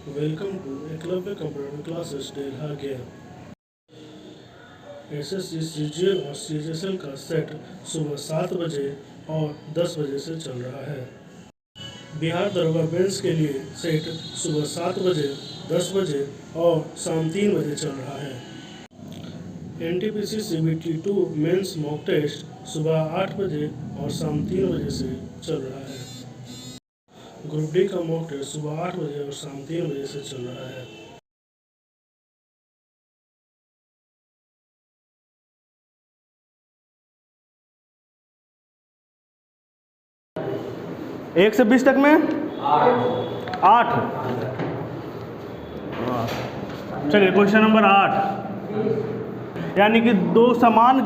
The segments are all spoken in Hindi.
Welcome to Eklavya Computer Classes Delha Gaya। SSC CGL और सीजीएसएल का सेट सुबह 7 बजे और 10 बजे से चल रहा है। बिहार दरोगा मेंस के लिए सेट सुबह 7 बजे, 10 बजे और शाम 3 बजे चल रहा है। NTPC CBT 2 mains mock test सुबह 8 बजे और शाम 3 बजे से चल रहा है। ग्रुप डी का मॉक टेस्ट सुबह 8 बजे और शाम 3 बजे से चल रहा है। एक से 20 तक में 8। चलिए क्वेश्चन नंबर 8, यानी कि दो समान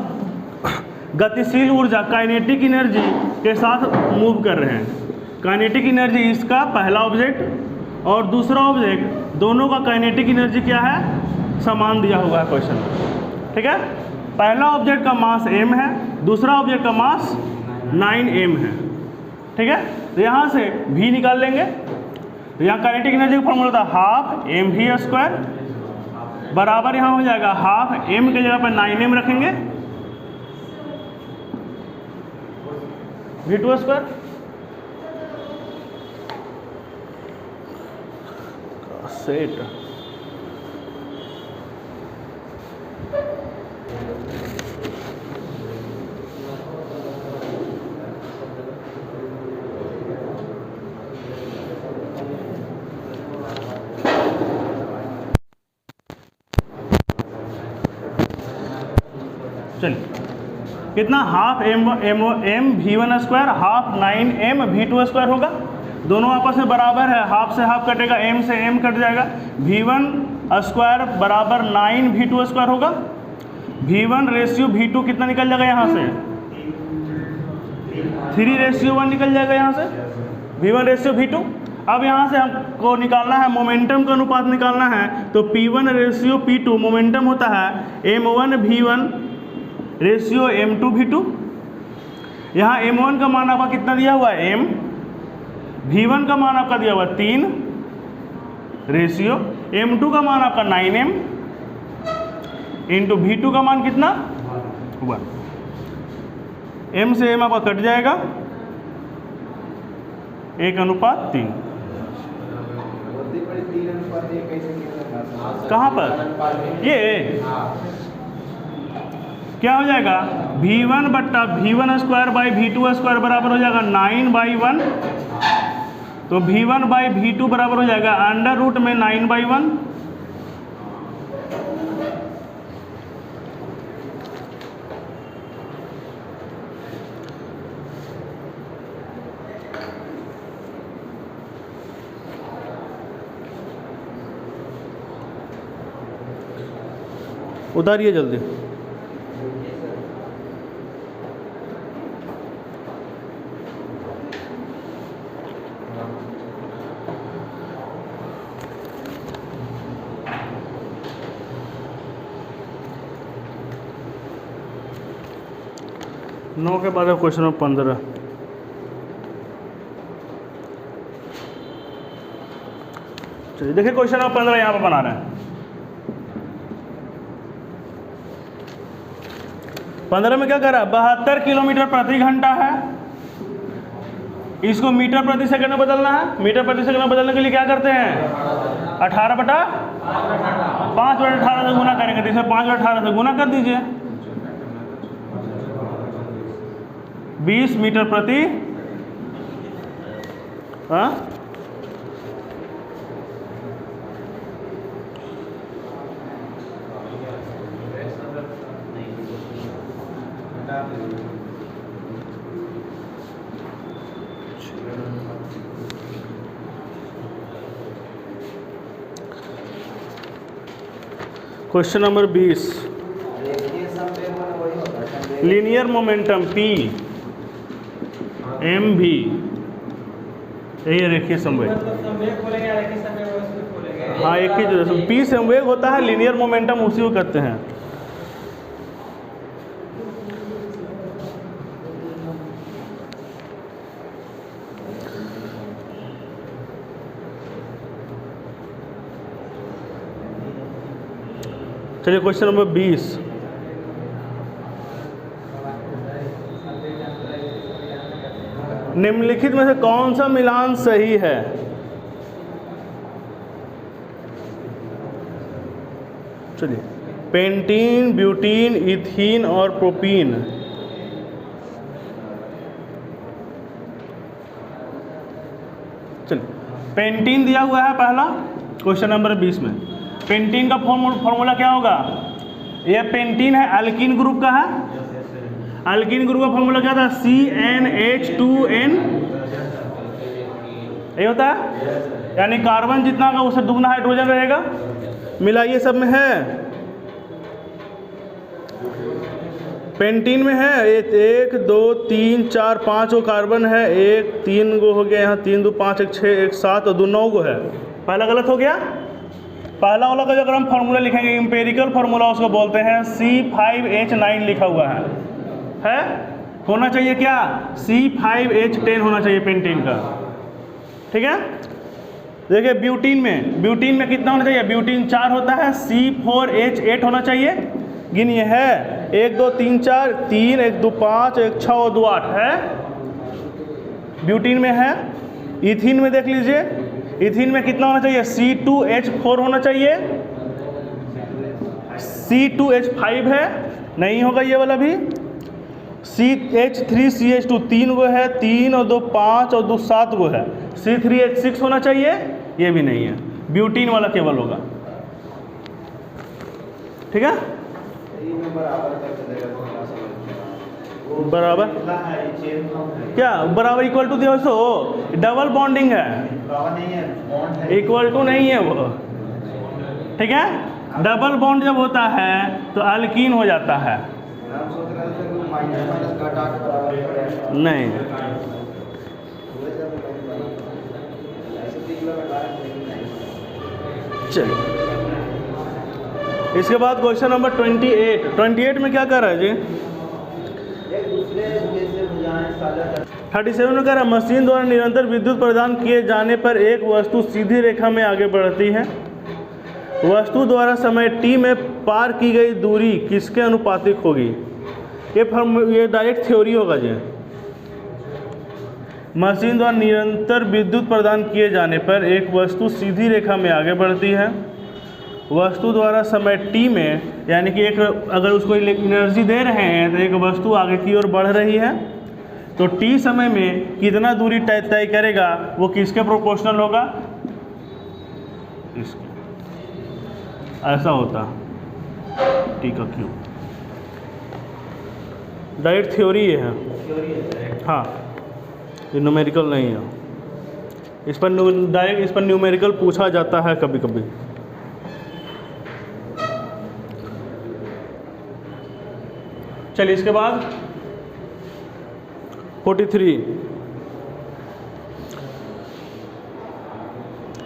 गतिशील ऊर्जा काइनेटिक एनर्जी के साथ मूव कर रहे हैं। काइनेटिक एनर्जी इसका पहला ऑब्जेक्ट और दूसरा ऑब्जेक्ट, दोनों का काइनेटिक एनर्जी क्या है, समान दिया हुआ है क्वेश्चन में। ठीक है, पहला ऑब्जेक्ट का मास m है, दूसरा ऑब्जेक्ट का मास 9m है। ठीक है, तो यहाँ से v निकाल लेंगे। तो यहाँ काइनेटिक एनर्जी का फॉर्मूला था हाफ mv² बराबर यहाँ हो जाएगा हाफ m के जगह पर 9m रखेंगे v2²। सेट चलिए, कितना half m v1² half 9m v2² होगा। दोनों आपस में बराबर है, हाफ से हाफ कटेगा, m से m कट जाएगा। v1² बराबर 9 v2² होगा। v1 रेशियो v2 कितना निकल जाएगा यहाँ से, 3:1 निकल जाएगा यहाँ से, v1 रेशियो v2। अब यहाँ से हमको निकालना है मोमेंटम का अनुपात निकालना है, तो p1 रेशियो p2 मोमेंटम होता है m1 v1 ratio m2 v2। यहाँ m1 का मान आपका कितना दिया हुआ है m, v1 का मान आपका दिया हुआ 3 रेशियो m2 का मान आपका 9m इंटू v2 का मान कितना 1। m से m आपका कट जाएगा, 1:3। कहाँ पर ये क्या हो जाएगा, v1 बट्टा v1² बाई v2² बराबर हो जाएगा 9/1। तो v1 बाई v2 बराबर हो जाएगा अंडर रूट में 9/1। उतारिए जल्दी। नौ के बाद क्वेश्चन नंबर 15। चलिए देखिए क्वेश्चन नंबर 15 यहाँ पर बना रहे हैं। 15 में क्या कर रहा है, 72 किलोमीटर प्रति घंटा है, इसको मीटर प्रति सेकंड में बदलना है। मीटर प्रति सेकंड में बदलने के लिए क्या करते हैं, 18/5/18 से गुना करेंगे, तो इसे 5/18 से गुना कर दीजिए, 20 मीटर प्रति question number 20, linear momentum P mv, यही रेखीय संवेग। हाँ, एक ही जो P संवेग होता है, लीनियर मोमेंटम उसी को कहते हैं। चलिए क्वेश्चन नंबर 20। निम्नलिखित में से कौन सा मिलान सही है? चलिए, पेंटीन, ब्यूटीन, इथीन और प्रोपीन। चलिए, पेंटीन दिया हुआ है पहला क्वेश्चन नंबर 20 में। पेंटीन का फॉर्मूला क्या होगा? ये पेंटीन है, अल्कीन ग्रुप का है। अल्कीन ग्रुप का फॉर्मूला क्या था? CnH2n। ये होता है, यानी कार्बन जितना होगा उससे दुगना हाइड्रोजन रहेगा। मिलाइए, सब में है। पेंटीन में है 1 2 3 4 5 गो कार्बन है, 1 3 गो हो गया, यहाँ 3 2 5 1 6 1 7 और 2 9 गो है। पहला गलत हो गया। पहला वाला का जो अगर हम फार्मूला लिखेंगे, इंपेरिकल फार्मूला उसको बोलते हैं, C5H9 लिखा हुआ है। होना चाहिए क्या? C5H10 होना चाहिए पेंटीन का। ठीक है। देखिए, ब्यूटीन में कितना होना चाहिए? ब्यूटीन 4 होता है, C4H8 होना चाहिए। गिनिए, है 1 2 3 4 3 1 2 5 1 6 और 2 8 है। ब्यूटीन में है। इथीन में देख लीजिए, इथीन में कितना होना चाहिए? C2H4 होना चाहिए। C2H5 है, नहीं होगा ये वाला भी। CH3CH2 3 गो है, 3 और 2 5 और 2 7 गो है। C3H6 होना चाहिए, ये भी नहीं है। ब्यूटीन वाला केवल होगा। ठीक है। बराबर क्या? बराबर इक्वल टू दिया, सो डबल बॉन्डिंग है, इक्वल टू नहीं है वो। ठीक है। डबल बॉन्ड जब होता है तो अल्कीन हो जाता है। नहीं, चलिए, इसके बाद क्वेश्चन नंबर 28 में क्या कर रहा है जी? 37 में कह रहा है, मशीन द्वारा निरंतर विद्युत प्रदान किए जाने पर एक वस्तु सीधी रेखा में आगे बढ़ती है। वस्तु द्वारा समय t में पार की गई दूरी किसके अनुपातिक होगी? ये डायरेक्ट थ्योरी होगा जी। मशीन द्वारा निरंतर विद्युत प्रदान किए जाने पर एक वस्तु सीधी रेखा में आगे बढ़ती है। वस्तु द्वारा समय t में, यानी कि एक अगर उसको एनर्जी दे रहे हैं तो एक वस्तु आगे की ओर बढ़ रही है, तो t समय में कितना दूरी तय करेगा वो किसके प्रोपोर्शनल होगा? इसके। ऐसा होता t का क्यूब। डायरेक्ट थ्योरी है। हाँ, ये न्यूमेरिकल नहीं है। इस पर डायरेक्ट इस पर न्यूमेरिकल पूछा जाता है कभी कभी। चलिए, इसके बाद 43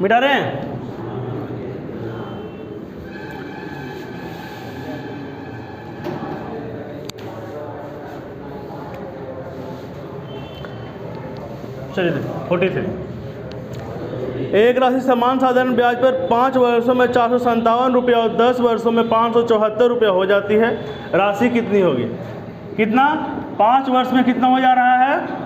मिटा रहे हैं। चलिए, 43 एक राशि समान साधारण ब्याज पर 5 वर्षों में 457 रुपया और 10 वर्षों में 574 रुपया हो जाती है। राशि कितनी होगी? कितना? 5 वर्ष में कितना हो जा रहा है?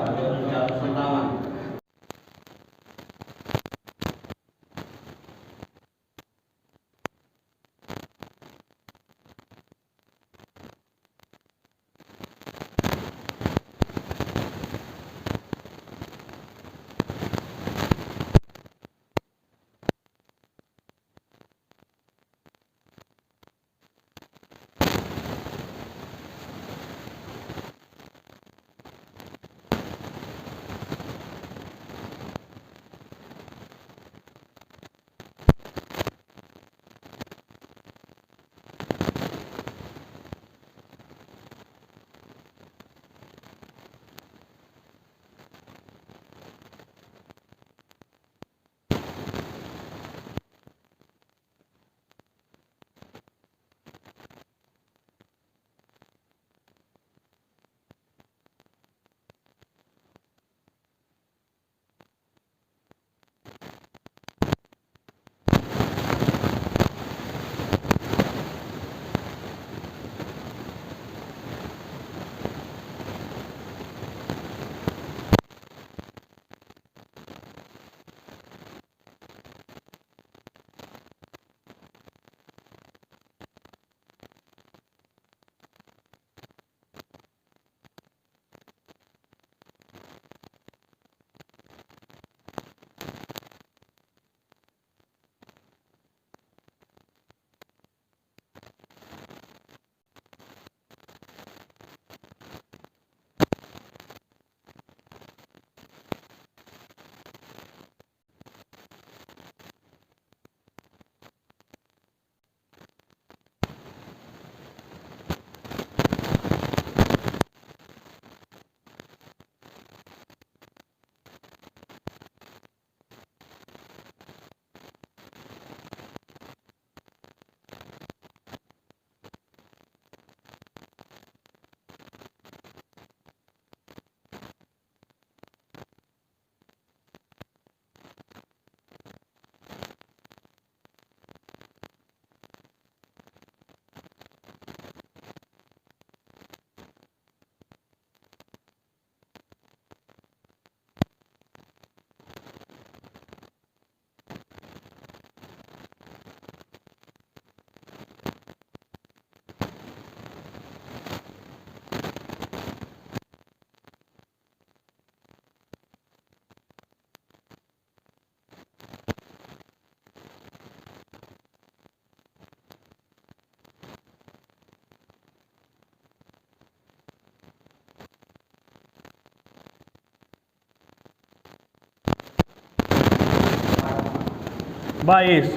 22।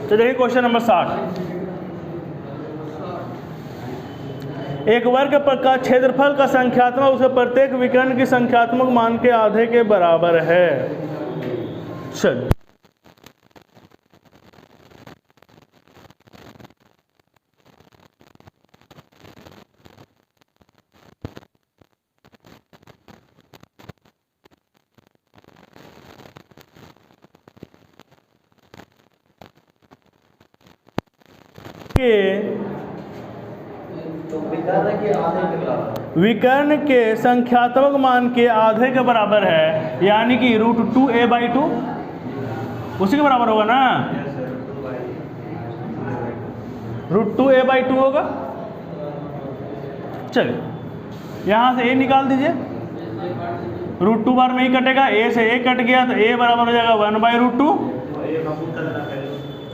तो देखिए क्वेश्चन नंबर 60। एक वर्ग का क्षेत्रफल का संख्यात्मक उसके प्रत्येक विकर्ण की संख्यात्मक मान के आधे के बराबर है। चलिए विकर्ण के संख्यात्मक मान के आधे के बराबर है, यानी कि √2a/2 उसी के बराबर होगा ना। √2a/2 होगा। चलिए यहाँ से a निकाल दीजिए, √2 बार में ही कटेगा, a से a कट गया तो a बराबर हो जाएगा 1/√2।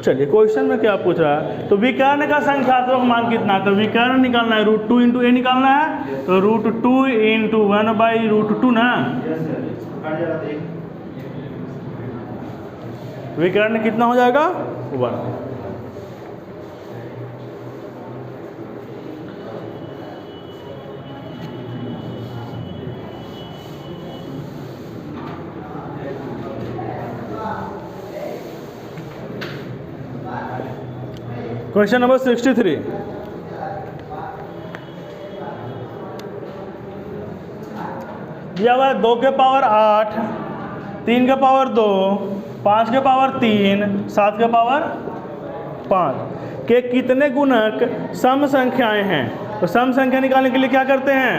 चलिए क्वेश्चन में क्या पूछ रहा है, तो विकर्ण का संख्यात्मक मान कितना है, तो विकर्ण निकालना है, √2 × a निकालना है, तो √2 × 1/√2 ना। विकर्ण कितना हो जाएगा 1। Question number 63। दिया हुआ है 2 के पावर 8, 3 के पावर 2, 5 के पावर 3, 7 के पावर 5 के कितने गुणक सम संख्याएं हैं। तो सम संख्या निकालने के लिए क्या करते हैं,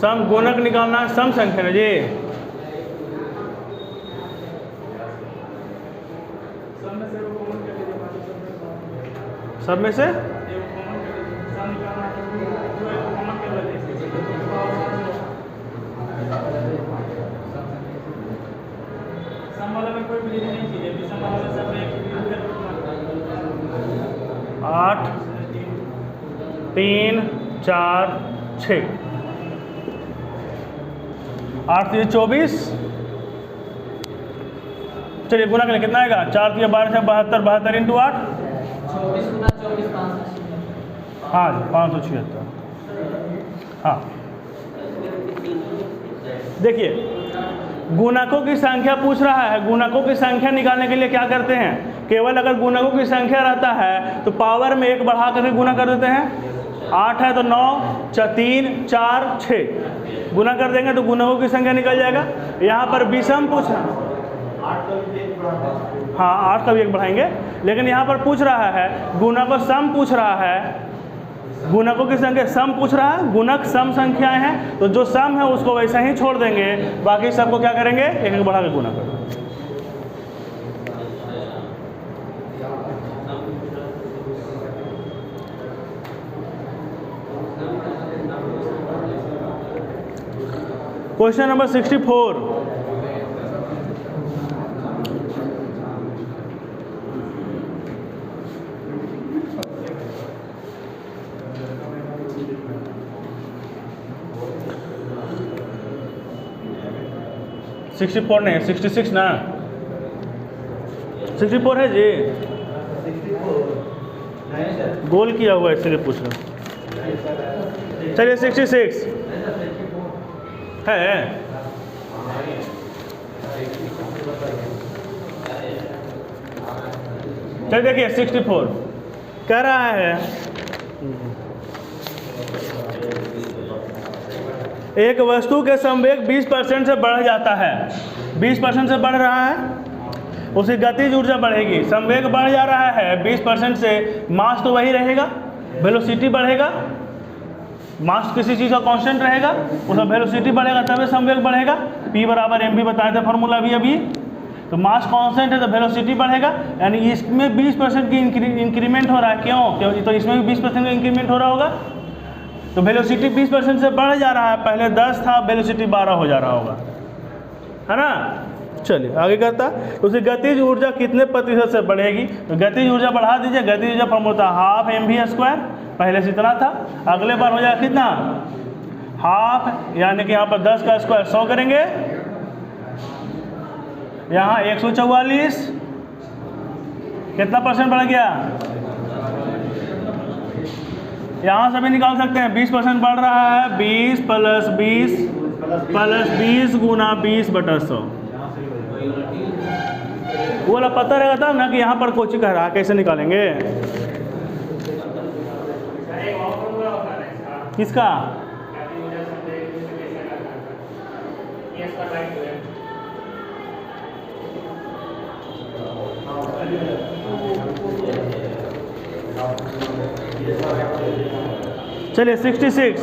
सम गुणक निकालना है, सम संख्या है जी। सब में से आठ, 3, 4, 6, 8 3 24। चलिए गुना करें, कितना आएगा, 4 3 12 से 72, 72 × 8, हाँ 576। हाँ देखिए गुणकों की संख्या पूछ रहा है, गुणकों की संख्या निकालने के लिए क्या करते हैं, केवल अगर गुणकों की संख्या रहता है तो पावर में 1 बढ़ा करके गुना कर देते हैं। 8 है तो 9, 3, 4, 6 गुना कर देंगे तो गुणकों की संख्या निकल जाएगा। यहाँ पर विषम पूछ रहा है, हाँ 8 का भी 1 बढ़ाएंगे, लेकिन यहाँ पर पूछ रहा है गुणकों सम पूछ रहा है, गुणकों की संख्या सम पूछ रहा है, गुणक सम संख्याएं हैं, तो जो सम है उसको वैसा ही छोड़ देंगे, बाकी सबको क्या करेंगे 1 बढ़ा के गुना कर देंगे। Question number 64। नहीं 66 ना, 64 है जी, गोल किया हुआ है इसलिए पूछ रहा। चलिए 66 है। चलिए देखिए 64 कह रहा है एक वस्तु के संवेग 20% से बढ़ जाता है, 20% से बढ़ रहा है, उसकी गतिज ऊर्जा बढ़ेगी। संवेग बढ़ जा रहा है 20% से, मास तो वही रहेगा, वेलोसिटी बढ़ेगा, मास किसी चीज़ का कांस्टेंट रहेगा, उसका वेलोसिटी बढ़ेगा तभी संवेग बढ़ेगा। P = mv बताए थे फॉर्मूला भी अभी, तो मास कांस्टेंट है तो वेलोसिटी बढ़ेगा, यानी इसमें 20% की इंक्रीमेंट हो रहा है। क्यों? तो इसमें भी 20% का इंक्रीमेंट हो रहा होगा, तो वेलोसिटी 20% से बढ़ जा रहा है, पहले 10 था वेलोसिटी 12 हो जा रहा होगा, है ना। चलिए आगे करता है, तो उसकी गतिज ऊर्जा कितने प्रतिशत से बढ़ेगी? तो गतिज ऊर्जा बढ़ा दीजिए। गतिज ऊर्जा फॉर्मूला था हाफ mv², पहले से इतना था, अगले बार हो जाएगा कितना? हाफ, यानी कि यहाँ पर 10 का स्क्वायर 100 करेंगे, यहाँ 144, कितना परसेंट बढ़ गया? यहाँ से भी निकाल सकते हैं, 20% बढ़ रहा है, 20 + 20 + 20 गुना 20/100। वो वाला पता रहेगा तब ना कि यहाँ पर कोची कह रहा है, कैसे निकालेंगे? किसका? चलिए 66।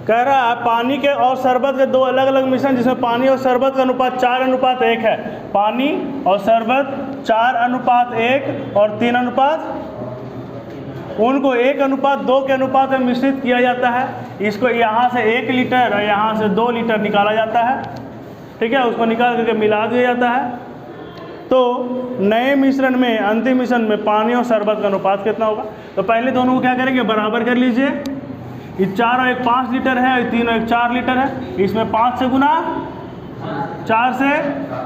कह रहा है पानी के और शरबत के दो अलग अलग मिश्रण जिसमें पानी और शरबत का अनुपात 4:1 है। पानी और शरबत 4:1 और 3:, उनको 1:2 के अनुपात में मिश्रित किया जाता है। इसको यहाँ से 1 लीटर और यहाँ से 2 लीटर निकाला जाता है, ठीक है। उसको निकाल करके मिला दिया जाता है। तो नए मिश्रण में, अंतिम मिश्रण में पानी और शरबत का अनुपात कितना होगा? तो पहले दोनों को क्या करेंगे? बराबर कर लीजिए। ये 4 और 1 5 लीटर है, 3 और 1 4 लीटर है। इसमें 5 से गुना, 4 से,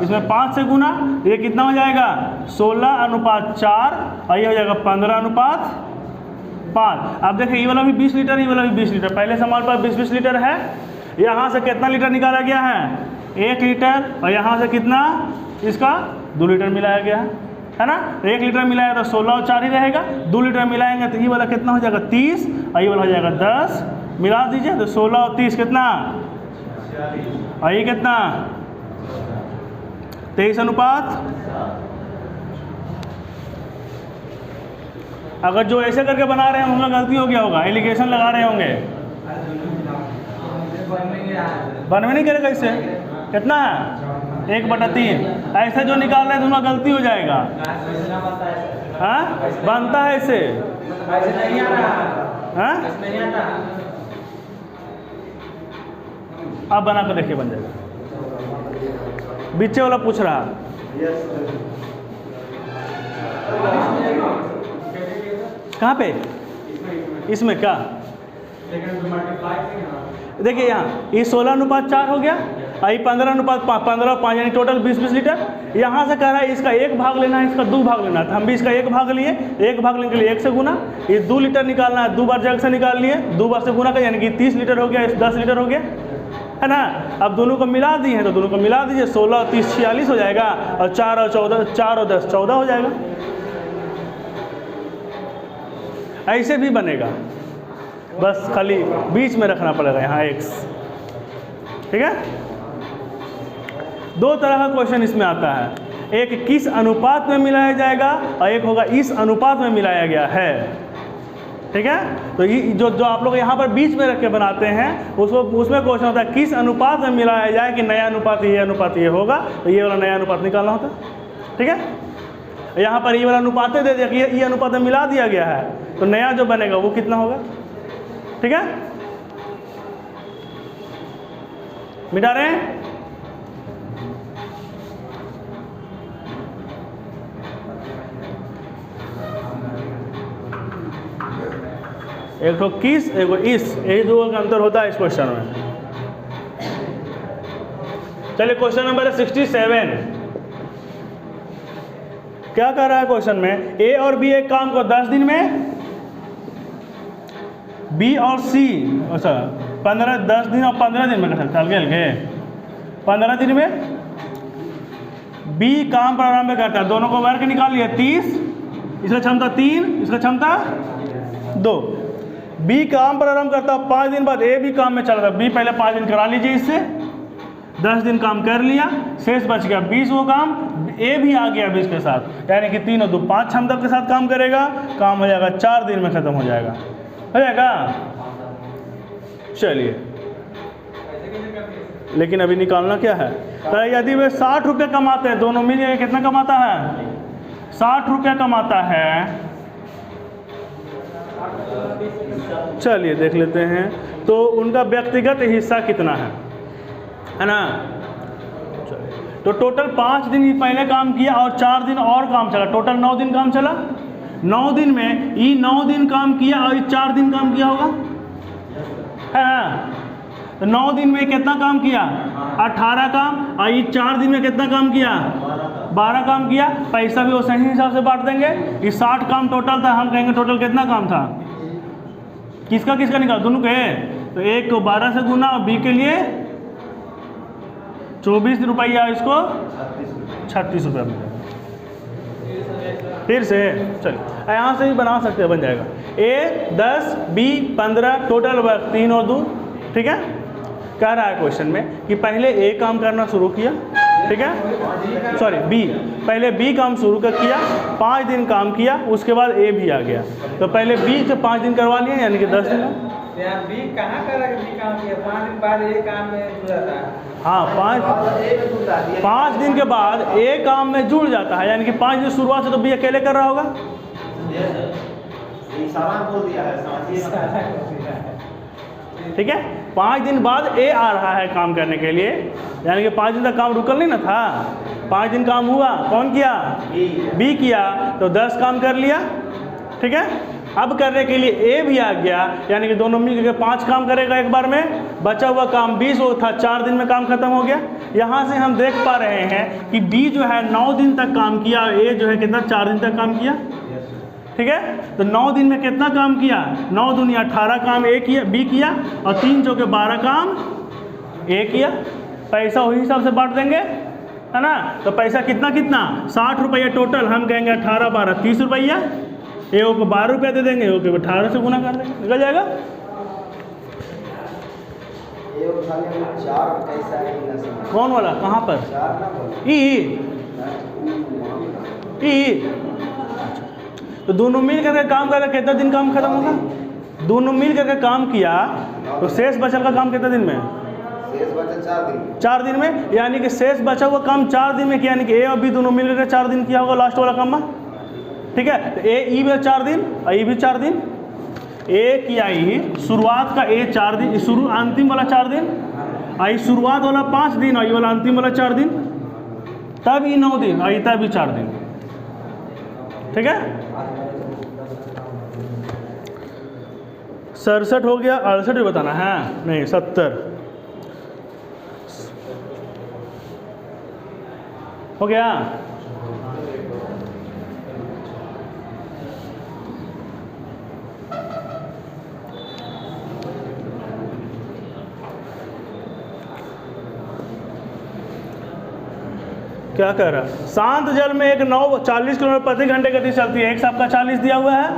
इसमें 5 से गुना, ये कितना हो जाएगा? 16:4 और ये हो जाएगा 15:5। अब देखिए ये वाला भी 20 लीटर, ये वाला भी 20 लीटर। पहले से हमारे पास 20-20 लीटर है। यहाँ से कितना लीटर निकाला गया है? 1 लीटर। और यहाँ से कितना? इसका 2 लीटर मिलाया गया है ना। 1 लीटर मिलाया तो 16 और 4 ही रहेगा। 2 लीटर मिलाएंगे तो ये वाला कितना हो जाएगा? 30 और ये वाला हो जाएगा 10। मिला दीजिए तो 16 और 30 कितना? और ये कितना? 23:। अगर जो ऐसे करके बना रहे हैं उनका गलती हो गया होगा, एलिगेशन लगा रहे होंगे। बनवे नहीं करेगा इससे, कितना है? 1/3। ऐसे जो निकाल रहे हैं तो उनका गलती हो जाएगा। हाँ बनता है इससे, हाँ अब बना कर देखिए, बन जाएगा। बीचे वाला पूछ रहा, कहाँ पे? इसमें क्या? देखिए यहाँ ये 16:4 हो गया, ये 15:5 यानी टोटल 20-20 लीटर। यहाँ से कह रहा है इसका 1 भाग लेना है, इसका 2 भाग लेना है। तो हम भी इसका 1 भाग लिए, 1 भाग लेने के लिए 1 से गुना। ये 2 लीटर निकालना है, 2 बार जग से निकाल लिए, 2 बार से गुना कर, यानी कि 30 लीटर हो गया, 10 लीटर हो गया, है ना। अब दोनों को मिला दिए हैं तो दोनों को मिला दीजिए, 16 और 30 46 हो जाएगा, और 4 और 10 14 हो जाएगा। ऐसे भी बनेगा, बस खाली बीच में रखना पड़ेगा यहाँ x, ठीक है। 2 तरह का क्वेश्चन इसमें आता है, एक किस अनुपात में मिलाया जाएगा और एक होगा इस अनुपात में मिलाया गया है, ठीक है। तो ये जो आप लोग यहाँ पर बीच में रख के बनाते हैं उसमें क्वेश्चन होता है किस अनुपात में मिलाया जाए, कि नया अनुपात ये होगा, तो ये वाला नया अनुपात निकालना होता है, ठीक है। यहाँ पर ये वाला अनुपात दे दिया कि ये अनुपात में मिला दिया गया है, तो नया जो बनेगा वो कितना होगा, ठीक है। मिटा रहे हैं। एक तो किस, एक इस, यही 2 का अंतर होता है इस क्वेश्चन में। चलिए क्वेश्चन नंबर 67। क्या कर रहा है क्वेश्चन में? ए और बी एक काम को 10 दिन में, बी और सी अच्छा 10 दिन और 15 दिन में कर सकते, अलगे 15 दिन में बी काम प्रारंभ करता है। दोनों को वर्ग निकाल लिया, 30, इसका क्षमता 3, इसका क्षमता 2। बी काम प्रारंभ करता, 5 दिन बाद ए भी काम में चल रहा है। बी पहले 5 दिन करा लीजिए इससे, 10 दिन काम कर लिया, शेष बच गया 20 वो काम, ए भी आ गया 20 के साथ, यानी कि 3 और 2 5 क्षमता के साथ काम करेगा, काम हो जाएगा 4 दिन में खत्म हो जाएगा, हो जाएगा। चलिए लेकिन अभी निकालना क्या है, तो यदि वे 60 रुपये कमाते हैं, दोनों मिल के कितना कमाता है, 60 रुपये कमाता है। चलिए देख लेते हैं, तो उनका व्यक्तिगत हिस्सा कितना है ना। तो टोटल 5 दिन पहले काम किया और 4 दिन और काम चला, टोटल 9 दिन काम चला। 9 दिन में ये 9 दिन काम किया और 4 दिन काम किया होगा, है ना। तो 9 दिन में कितना काम किया, 18 काम, और ये 4 दिन में कितना काम किया, 12 काम किया। पैसा भी वो सही हिसाब से बांट देंगे। ये 60 काम टोटल था, हम कहेंगे टोटल कितना काम था, किसका किसका निकाल, दोनों के। तो एक को 12 से गुना और बी के लिए 24 रुपया, इसको 36 रुपया मिलेगा। फिर से चलिए यहाँ से ही बना सकते हैं, बन जाएगा। ए 10, बी 15, टोटल वर्क 3 और 2, ठीक है। कह रहा है क्वेश्चन में कि पहले ए काम करना शुरू किया, ठीक है, सॉरी बी, पहले बी काम शुरू कर किया, 5 दिन काम किया, उसके बाद ए भी आ गया। तो पहले बी से 5 दिन करवा लिए, यानी कि 10 दिन। बी कहाँ करा कि बी काम किया, 5 दिन बाद ए काम में जुड़ जाता है। हाँ, 5 दिन के बाद ए काम में जुड़ जाता है, यानी कि 5 दिन शुरुआत से तो बी अकेले कर रहा होगा। ठीक है, 5 दिन बाद ए आ रहा है काम करने के लिए, यानी कि 5 दिन तक काम रुकल नहीं ना था। 5 दिन काम हुआ, कौन किया, बी किया, तो 10 काम कर लिया, ठीक है। अब करने के लिए ए भी आ गया, यानी कि दोनों मिल के 5 काम करेगा एक बार में, बचा हुआ काम 20 वो था, 4 दिन में काम खत्म हो गया। यहाँ से हम देख पा रहे हैं कि बी जो है 9 दिन तक काम किया, ए जो है कितना, 4 दिन तक काम किया, ठीक है। तो 9 दिन में कितना काम किया, 9 दूनी 18 काम ए किया, बी किया, और 3 चौके 12 काम ए किया। पैसा वही हिसाब से बांट देंगे, है ना। तो पैसा कितना कितना, 60 रुपया टोटल, हम कहेंगे 18 12 30 रुपया। ए को 12 रुपया दे देंगे, ओ को 18 से गुना कर देंगे, निकल जाएगा। कौन वाला, कहाँ पर, ई। तो दोनों मिल करके काम कर, कितना दिन काम खत्म होगा, दोनों मिल करके काम किया, तो शेष बचल का काम कितना दिन में, शेष बचा 4 दिन। 4 दिन में, यानी कि शेष बचा हुआ काम 4 दिन में किया, यानी कि ए और बी दोनों मिल करके 4 दिन किया होगा लास्ट वाला काम में, ठीक है। तो ए ई भी 4 दिन और ई भी 4 दिन, ए किया ई शुरुआत का ए 4 दिन, शुरू अंतिम वाला 4 दिन, आई शुरुआत वाला 5 दिन और ये वाला अंतिम वाला 4 दिन, तब ई 9 दिन और तब भी 4 दिन, ठीक है। 67 हो गया, 68 भी बताना है, नहीं 70 हो गया। क्या कह रहा है, शांत जल में एक नाव 40 किलोमीटर प्रति घंटे गति चलती है, एक साथ का 40 दिया हुआ है।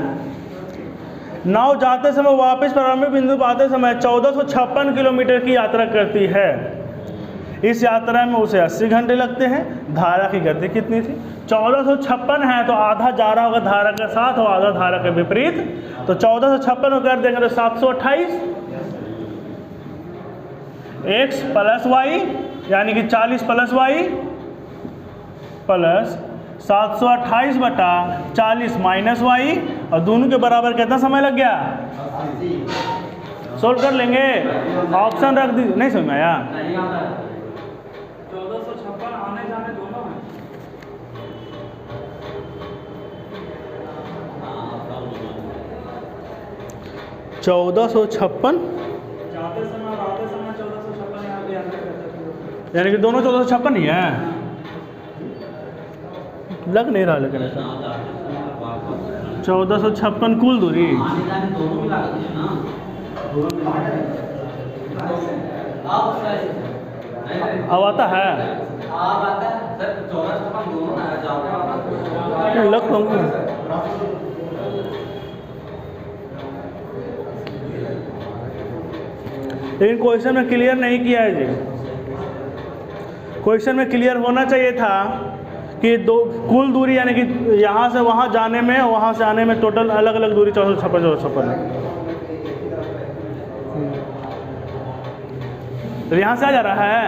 नाव जाते समय वापस प्रारंभिक बिंदु पर आते समय 1456 किलोमीटर की यात्रा करती है। इस यात्रा में उसे 80 घंटे लगते हैं। धारा की गति कितनी थी, 1456 है, तो आधा जा रहा होगा धारा के साथ और आधा धारा के विपरीत, तो 1456 को कर देंगे तो 728 x प्लस वाई, यानी कि 40 प्लस वाई प्लस 728 बटा 40 माइनस वाई, और दोनों के बराबर कितना समय लग गया, सोल्व कर लेंगे। ऑप्शन रख दीजिए, नहीं समझ में आया, 1456 आने जाने दोनों में, 1456 जाते समय और आते समय 1456 यहाँ पे यात्रा करते थे, यानी कि दोनों 1456 ही है, लग नहीं रहा लेकिन ऐसा 1456 कुल दूरी। अब आता है, लग तो हमको, लेकिन क्वेश्चन में क्लियर नहीं किया है जी। क्वेश्चन में क्लियर होना चाहिए था कि दो कुल दूरी, यानी कि यहाँ से वहाँ जाने में, वहाँ से आने में टोटल अलग अलग दूरी 1456 है। तो यहाँ से आ जा रहा है,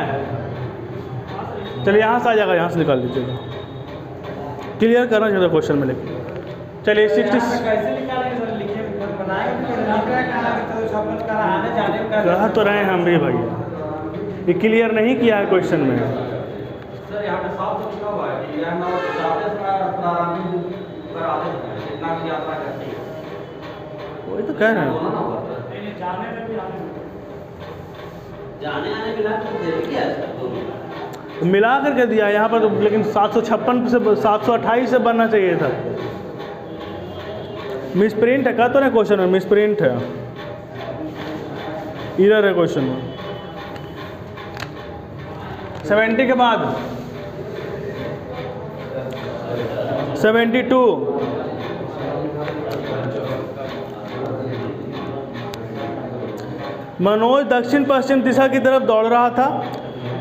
चलिए यहाँ से आ जाएगा, यहाँ से निकाल लीजिएगा। क्लियर करना चाहिए क्वेश्चन में लेके। चलिए 60 कैसे निकालेंगे सर? लिखे बनाएंगे तो लिख रहा कहाँ कि तो सब का आने जाने का कहा तो रहे हैं हम भी भैया, ये क्लियर नहीं किया है क्वेश्चन में। सर यहाँ पे साफ तो लिखा हुआ है कि यह नौ जाते समय प्रारंभिक पर आते समय जितना की यात्रा करती है, वही तो कह रहे हैं, जाने आने मिला तो दे दिया है मिला करके दिया यहाँ पर तो, लेकिन 756 से 728 से बनना चाहिए था। मिसप्रिंट है, कहा तो नहीं क्वेश्चन में मिसप्रिंट है, इधर है क्वेश्चन में। 70 के बाद 72, मनोज दक्षिण पश्चिम दिशा की तरफ दौड़ रहा था,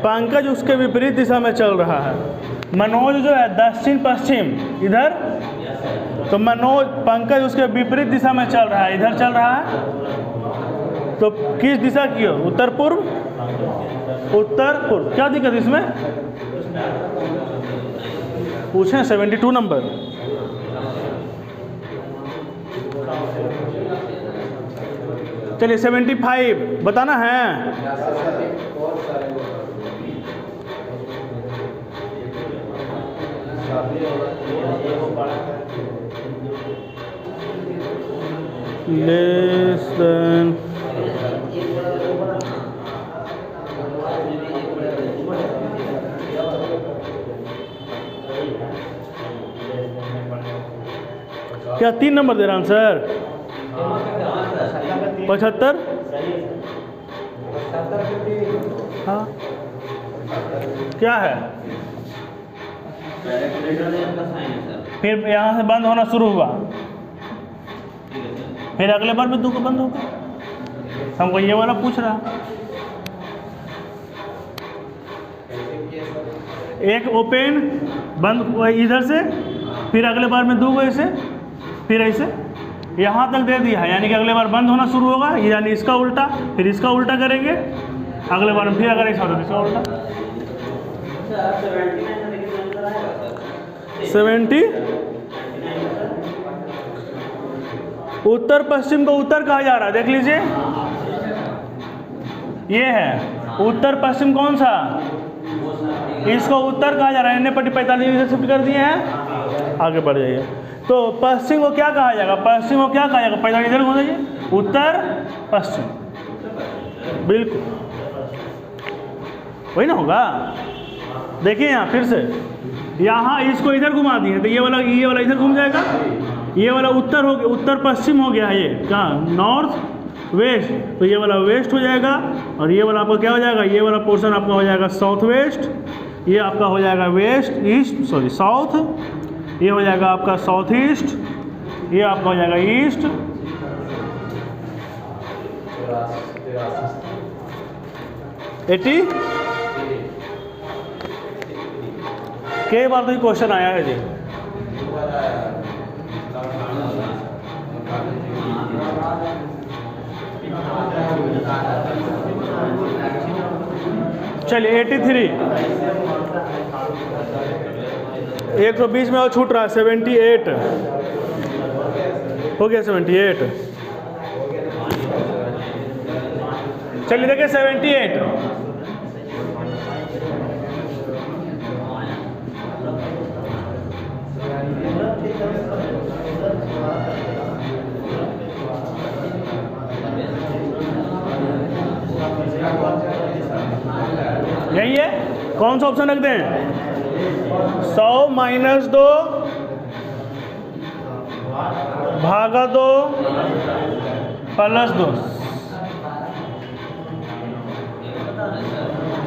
पंकज उसके विपरीत दिशा में चल रहा है। मनोज जो है दक्षिण पश्चिम इधर, तो मनोज पंकज उसके विपरीत दिशा में चल रहा है, इधर चल रहा है, तो किस दिशा की हो? उत्तर पूर्व, उत्तर पूर्व। क्या दिक्कत इसमें? पूछें 72 नंबर। चलिए 75 बताना है। लेस देन क्या 3 नंबर दे रहा हूँ सर? 75। हाँ क्या है? फिर यहाँ से बंद होना शुरू हुआ, फिर अगले बार में 2 को बंद होगा। हमको ये वाला पूछ रहा, एक ओपन बंद इधर से, फिर अगले बार में 2 को ऐसे, फिर ऐसे, यहाँ तक दे दिया है, यानी कि अगले बार बंद होना शुरू होगा, यानी इसका उल्टा, फिर इसका उल्टा करेंगे, अगले बार में फिर अगर ऐसा होता इसका उल्टा। 70 उत्तर पश्चिम को उत्तर कहा जा रहा है, देख लीजिए, ये है उत्तर पश्चिम। कौन सा? इसको उत्तर कहा जा रहा है, पट्टी 45 इधर शिफ्ट कर दिए हैं, आगे बढ़ जाइए। तो पश्चिम को क्या कहा जाएगा? पश्चिम को क्या कहा जाएगा? 45 इधर घूम जाइए, उत्तर पश्चिम, बिल्कुल वही ना होगा। देखिए यहाँ फिर से, यहाँ इसको इधर घुमा दिए तो ये वाला इधर घूम जाएगा, ये वाला उत्तर हो गया, उत्तर पश्चिम हो गया है, ये कहाँ? नॉर्थ वेस्ट, तो ये वाला वेस्ट हो जाएगा, और ये वाला आपका क्या हो जाएगा? ये वाला पोर्शन आपका हो जाएगा साउथ वेस्ट, ये आपका हो जाएगा वेस्ट ईस्ट, सॉरी साउथ, ये हो जाएगा आपका साउथ ईस्ट, ये आपका हो जाएगा ईस्ट। कई बार तो ये क्वेश्चन आया है जी। चलिए 83, एक तो बीच में और छूट रहा है, 78 हो गया, 78। चलिए देखिए 78, यही है। कौन सा ऑप्शन रखते हैं? 100 - 2 भागा 2 प्लस 2,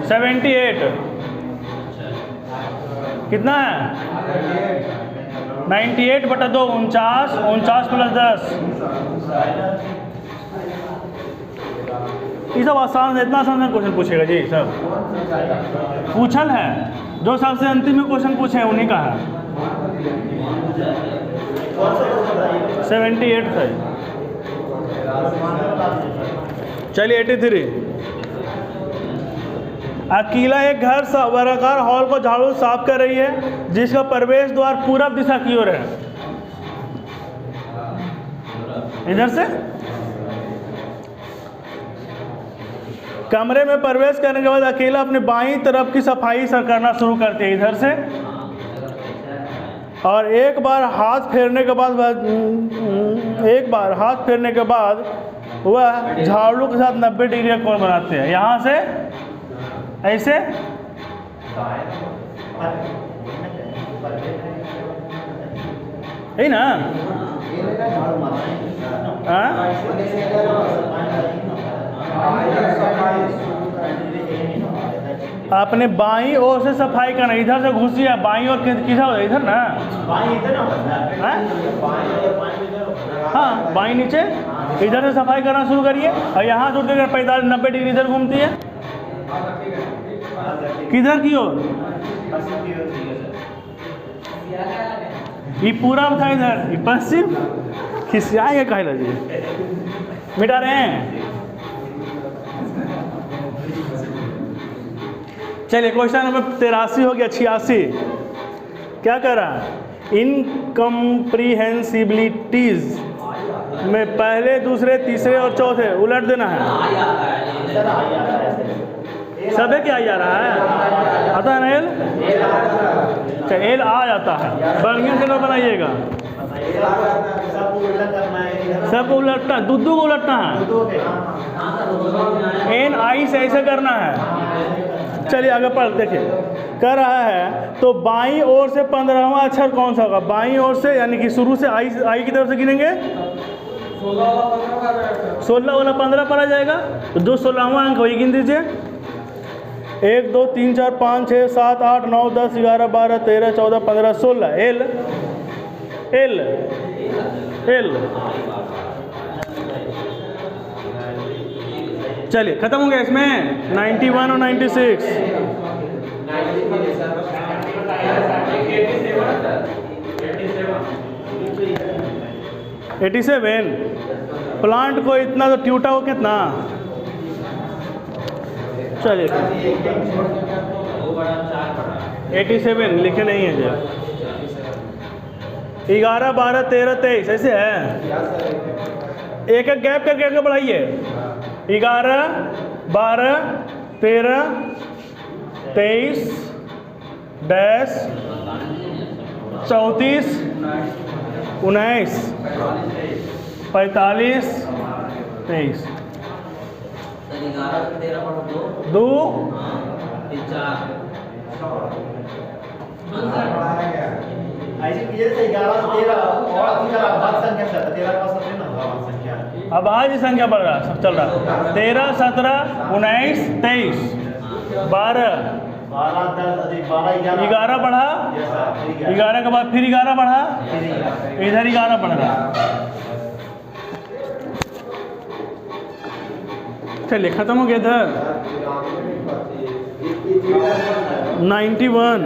78 कितना है? 98/2, 49, 49 + 10। ये सब आसान है, इतना आसान क्वेश्चन पूछेगा जी, सब पूछल है, जो सबसे अंतिम में क्वेश्चन पूछे हैं उन्हीं का है। 78 था। चलिए 83, अकीला एक घर वर्गाकार हॉल को झाड़ू साफ कर रही है जिसका प्रवेश द्वार पूरब दिशा की ओर है। इधर से कमरे में प्रवेश करने के बाद अकेला अपने बाईं तरफ की सफाई करना शुरू करती है इधर से, और एक बार हाथ फेरने के बाद वह झाड़ू के साथ 90 डिग्री का कोण बनाते हैं। यहाँ से ऐसे है ना, अपने बाईं ओर से सफाई करना, इधर से घुसी है बाईं ओर किधर, इधर ना, हाँ बाईं नीचे, इधर से सफाई करना शुरू करिए और यहाँ जुड़ कर 45-90 डिग्री इधर घूमती है। किधर की ओर? ये पूरा था इधर, ये पश्चिम खिसियाएंगे कहे लगे, मिटा रहे हैं। चलिए क्वेश्चन नंबर 83 हो गया। 86 क्या कर रहा है? इनकम्प्रीहेंसिबिलिटीज में पहले, दूसरे, तीसरे और चौथे उलट देना है। सब है क्या आ रहा है? आता है ना एल? अच्छा एल आ जाता है, बढ़िया से लोग बनाइएगा। सबको उलटना, दूधू को उलटना है, एन आई से ऐसे करना है। चलिए आगे पढ़ देखिए, कर रहा है तो बाईं ओर से 15वां अक्षर कौन सा होगा? बाईं ओर से यानी कि शुरू से आई की तरफ से गिनेंगे, 16 वाला 15 पर आ जाएगा, तो जो 16वां अंक वही गिन दीजिए। 1 2 3 4 5 6 7 8 9 10 11 12 13 14 15 16 एल एल एल। चलिए खत्म हो गया इसमें 91 और 96। 87 प्लांट को इतना तो ट्यूटा हो कितना? चलिए 87 लिखे नहीं है जो 11 12 13 23 ऐसे है, एक एक गैप करके आगे बढ़ाइए। 11 12 13 23 10 34 19 45 23 2 अब आज संख्या बढ़ रहा, सब चल रहा। 13 17 19 23 12 11 बढ़ा, 11 के बाद फिर 11 बढ़ा, इधर 11 बढ़ रहा। चलिए खत्म हो गया इधर 91